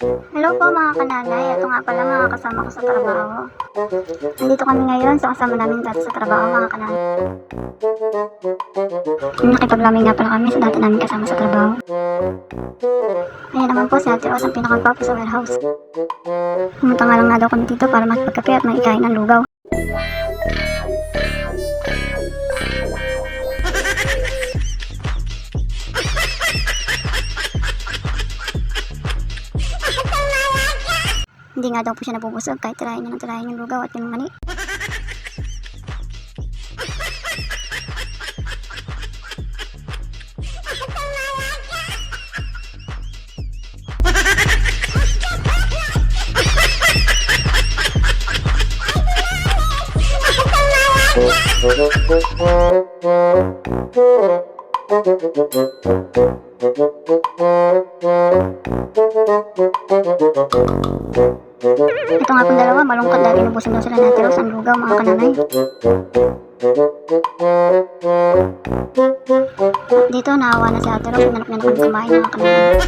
Hello po mga kananay, ito nga pala mga kasama ko sa trabaho. Nandito kami ngayon sa kasama namin dati sa trabaho mga kananay. Nakipaglamay nga pala kami sa dati namin kasama sa trabaho. Ayan naman po si Ate Ros ang pinakagwapo sa warehouse. Pumunta nga lang na daw kami dito para magpagkape at mag-ikain ng lugaw. Hindi nga daw po siya nabubusog kahit tirahin niya ng tirahin yung lugaw at yung mani. Ito nga pong dalawa, malungkot dahil inubusin daw sila ni Ate Ros ang lugaw mga kananay. Dito naawa na si Ate Ros, hinanap niya na kami kumain mga kananay.